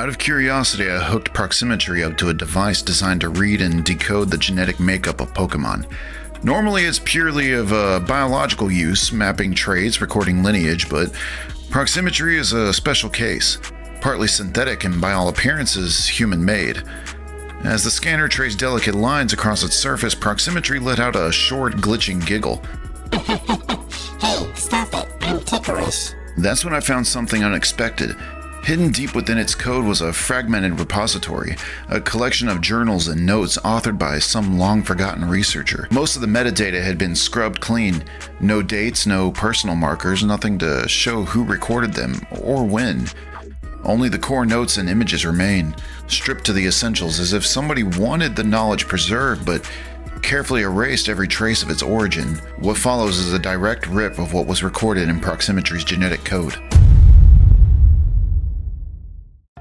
Out of curiosity, I hooked proximetry up to a device designed to read and decode the genetic makeup of Pokemon. Normally it's purely of biological use, mapping traits, recording lineage, but proximetry is a special case, partly synthetic and by all appearances human-made. As the scanner traced delicate lines across its surface, proximetry let out a short, glitching giggle. Hey, stop it, I'm ticklish. That's when I found something unexpected. Hidden deep within its code was a fragmented repository, a collection of journals and notes authored by some long-forgotten researcher. Most of the metadata had been scrubbed clean. No dates, no personal markers, nothing to show who recorded them or when. Only the core notes and images remain, stripped to the essentials as if somebody wanted the knowledge preserved but carefully erased every trace of its origin. What follows is a direct rip of what was recorded in proximetry's genetic code.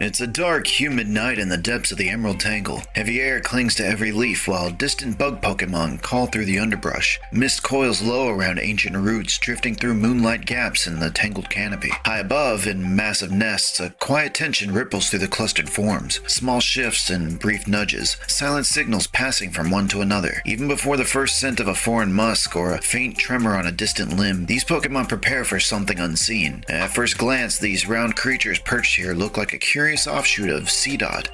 It's a dark, humid night in the depths of the Emerald Tangle. Heavy air clings to every leaf while distant bug Pokémon call through the underbrush. Mist coils low around ancient roots, drifting through moonlight gaps in the tangled canopy. High above, in massive nests, a quiet tension ripples through the clustered forms. Small shifts and brief nudges, silent signals passing from one to another. Even before the first scent of a foreign musk or a faint tremor on a distant limb, these Pokémon prepare for something unseen. At first glance, these round creatures perched here look like a curious offshoot of SEEDOT,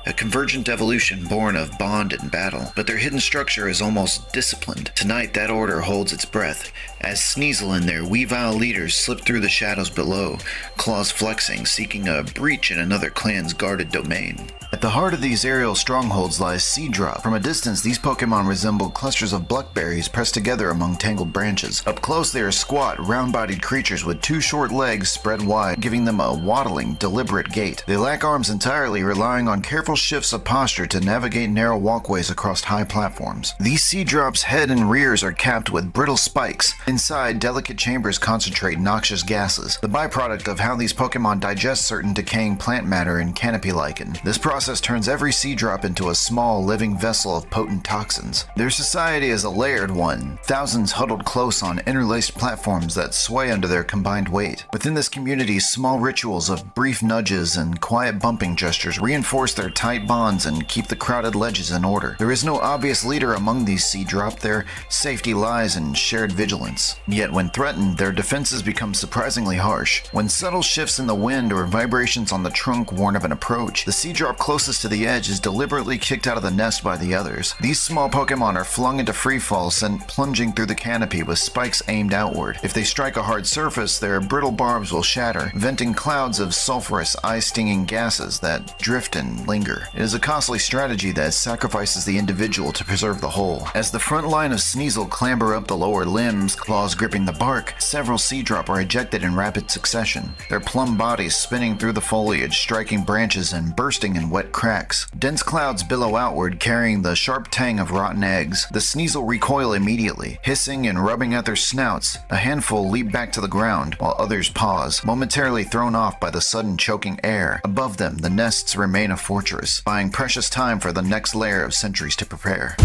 a convergent evolution born of bond and battle, but their hidden structure is almost disciplined. Tonight, that order holds its breath, as Sneasel and their Weavile leaders slip through the shadows below, claws flexing, seeking a breach in another clan's guarded domain. At the heart of these aerial strongholds lies Seedrop. From a distance, these Pokémon resemble clusters of blackberries pressed together among tangled branches. Up close, they are squat, round-bodied creatures with two short legs spread wide, giving them a waddling, deliberate gait. They lack arms entirely, relying on careful shifts of posture to navigate narrow walkways across high platforms. These Seedrop's head and rears are capped with brittle spikes. Inside, delicate chambers concentrate noxious gases, the byproduct of how these Pokémon digest certain decaying plant matter and canopy lichen. This process turns every Seedrop into a small, living vessel of potent toxins. Their society is a layered one, thousands huddled close on interlaced platforms that sway under their combined weight. Within this community, small rituals of brief nudges and quiet bumping gestures reinforce their tight bonds and keep the crowded ledges in order. There is no obvious leader among these Seedrop. Their safety lies in shared vigilance. Yet when threatened, their defenses become surprisingly harsh. When subtle shifts in the wind or vibrations on the trunk warn of an approach, the Seedrop closest to the edge is deliberately kicked out of the nest by the others. These small Pokémon are flung into freefall, sent plunging through the canopy with spikes aimed outward. If they strike a hard surface, their brittle barbs will shatter, venting clouds of sulfurous, eye-stinging gases that drift and linger. It is a costly strategy that sacrifices the individual to preserve the whole. As the front line of Sneasel clamber up the lower limbs, claws gripping the bark, several Seedrop are ejected in rapid succession, their plumb bodies spinning through the foliage, striking branches and bursting in wet cracks. Dense clouds billow outward, carrying the sharp tang of rotten eggs. The Sneasel recoil immediately, hissing and rubbing at their snouts. A handful leap back to the ground, while others pause, momentarily thrown off by the sudden choking air. Above them, the nests remain a fortress, buying precious time for the next layer of sentries to prepare.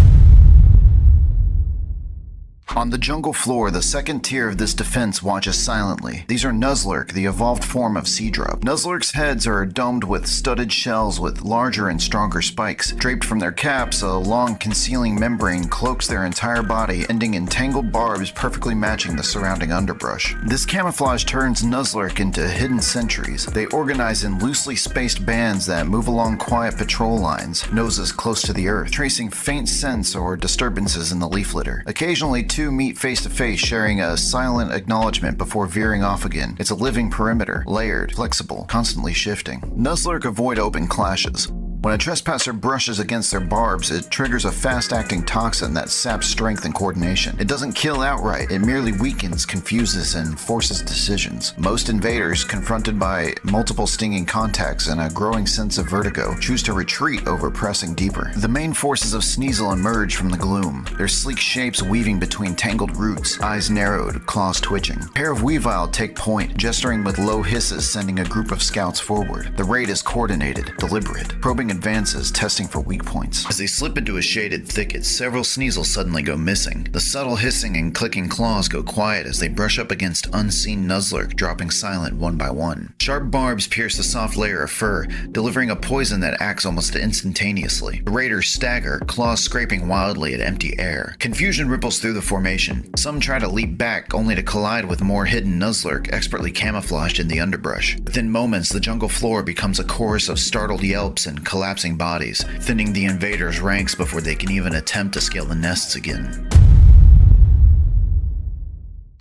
On the jungle floor, the second tier of this defense watches silently. These are Nuzlurk, the evolved form of Seedrop. Nuzlurk's heads are domed with studded shells with larger and stronger spikes. Draped from their caps, a long concealing membrane cloaks their entire body, ending in tangled barbs perfectly matching the surrounding underbrush. This camouflage turns Nuzlurk into hidden sentries. They organize in loosely spaced bands that move along quiet patrol lines, noses close to the earth, tracing faint scents or disturbances in the leaf litter. Occasionally, two meet face to face, sharing a silent acknowledgement before veering off again. It's a living perimeter, layered, flexible, constantly shifting. Nuzlurk avoid open clashes. When a trespasser brushes against their barbs, it triggers a fast-acting toxin that saps strength and coordination. It doesn't kill outright, it merely weakens, confuses, and forces decisions. Most invaders, confronted by multiple stinging contacts and a growing sense of vertigo, choose to retreat over pressing deeper. The main forces of Sneasel emerge from the gloom, their sleek shapes weaving between tangled roots, eyes narrowed, claws twitching. A pair of Weavile take point, gesturing with low hisses, sending a group of scouts forward. The raid is coordinated, deliberate, probing string advances, testing for weak points. As they slip into a shaded thicket, several Sneasel suddenly go missing. The subtle hissing and clicking claws go quiet as they brush up against unseen Nuzlurk, dropping silent one by one. Sharp barbs pierce the soft layer of fur, delivering a poison that acts almost instantaneously. The raiders stagger, claws scraping wildly at empty air. Confusion ripples through the formation. Some try to leap back, only to collide with more hidden Nuzlurk, expertly camouflaged in the underbrush. Within moments, the jungle floor becomes a chorus of startled yelps and collapsing bodies, thinning the invaders' ranks before they can even attempt to scale the nests again.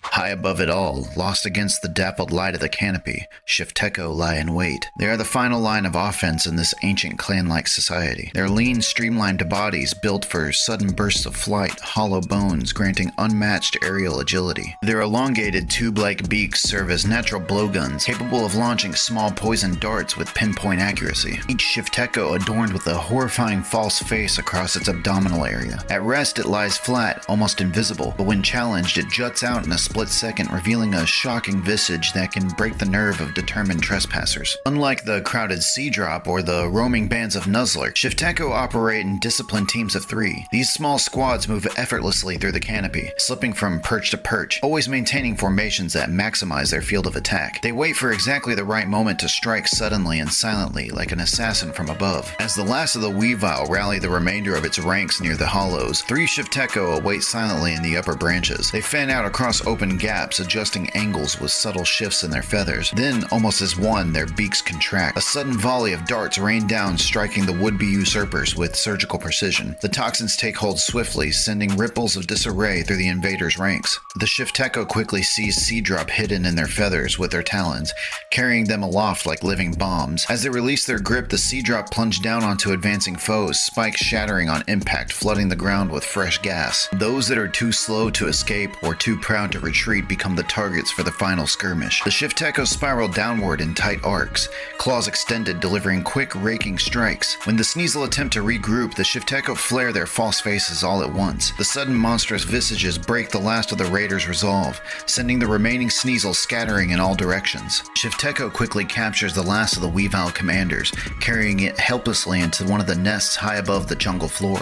High above it all, lost against the dappled light of the canopy, Shifteko lie in wait. They are the final line of offense in this ancient clan-like society. Their lean, streamlined bodies built for sudden bursts of flight, hollow bones granting unmatched aerial agility. Their elongated tube-like beaks serve as natural blowguns, capable of launching small poison darts with pinpoint accuracy. Each Shifteko adorned with a horrifying false face across its abdominal area. At rest, it lies flat, almost invisible, but when challenged, it juts out in a split second, revealing a shocking visage that can break the nerve of determined trespassers. Unlike the crowded sea drop or the roaming bands of Nuzlurk, Shifteko operate in disciplined teams of 3. These small squads move effortlessly through the canopy, slipping from perch to perch, always maintaining formations that maximize their field of attack. They wait for exactly the right moment to strike suddenly and silently, like an assassin from above. As the last of the Weavile rally the remainder of its ranks near the hollows, 3 Shifteko await silently in the upper branches. They fan out across open gaps, adjusting angles with subtle shifts in their feathers. Then, almost as one, their beaks contract. A sudden volley of darts rain down, striking the would-be usurpers with surgical precision. The toxins take hold swiftly, sending ripples of disarray through the invaders' ranks. The Shifteko quickly seize Seedrop hidden in their feathers with their talons, carrying them aloft like living bombs. As they release their grip, the Seedrop plunge down onto advancing foes, spikes shattering on impact, flooding the ground with fresh gas. Those that are too slow to escape or too proud to retreat become the targets for the final skirmish. The Shifteko spiral downward in tight arcs, claws extended, delivering quick, raking strikes. When the Sneasel attempt to regroup, the Shifteko flare their false faces all at once. The sudden monstrous visages break the last of the raiders' resolve, sending the remaining Sneasel scattering in all directions. Shifteko quickly captures the last of the Weavile commanders, carrying it helplessly into one of the nests high above the jungle floor.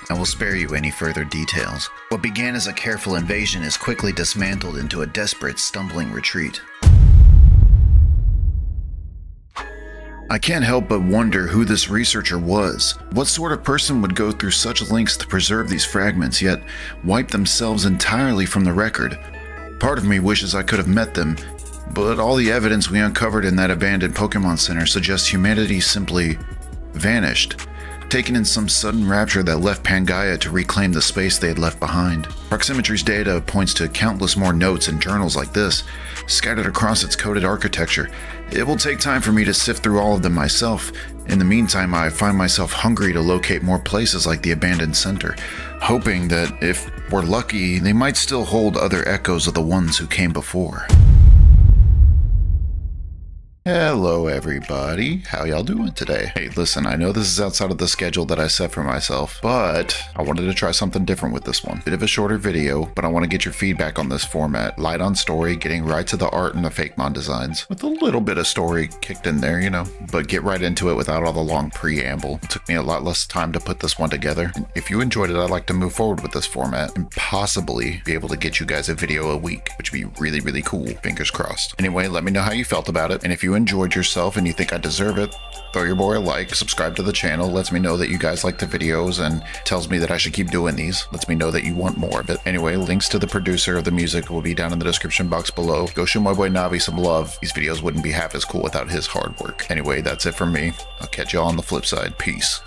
I will spare you any further details. What began as a careful invasion is quickly dismantled into a desperate, stumbling retreat. I can't help but wonder who this researcher was. What sort of person would go through such lengths to preserve these fragments, yet wipe themselves entirely from the record? Part of me wishes I could have met them, but all the evidence we uncovered in that abandoned Pokémon Center suggests humanity simply vanished, taken in some sudden rapture that left Pangaea to reclaim the space they had left behind. Proximetry's data points to countless more notes and journals like this, scattered across its coded architecture. It will take time for me to sift through all of them myself. In the meantime, I find myself hungry to locate more places like the abandoned center, hoping that if we're lucky, they might still hold other echoes of the ones who came before. Hello everybody, how y'all doing today? Hey, listen, I know this is outside of the schedule that I set for myself, but I wanted to try something different with this one. Bit of a shorter video, but I want to get your feedback on this format. Light on story, getting right to the art and the Fakemon designs, with a little bit of story kicked in there, you know, but get right into it without all the long preamble. It took me a lot less time to put this one together. And if you enjoyed it, I'd like to move forward with this format and possibly be able to get you guys a video a week, which would be really, really cool. Fingers crossed. Anyway, let me know how you felt about it, and if you enjoyed yourself and you think I deserve it, throw your boy a like, subscribe to the channel, lets me know that you guys like the videos and tells me that I should keep doing these, lets me know that you want more of it. Anyway, links to the producer of the music will be down in the description box below. Go show my boy Navi some love. These videos wouldn't be half as cool without his hard work. Anyway, that's it from me. I'll catch y'all on the flip side. Peace.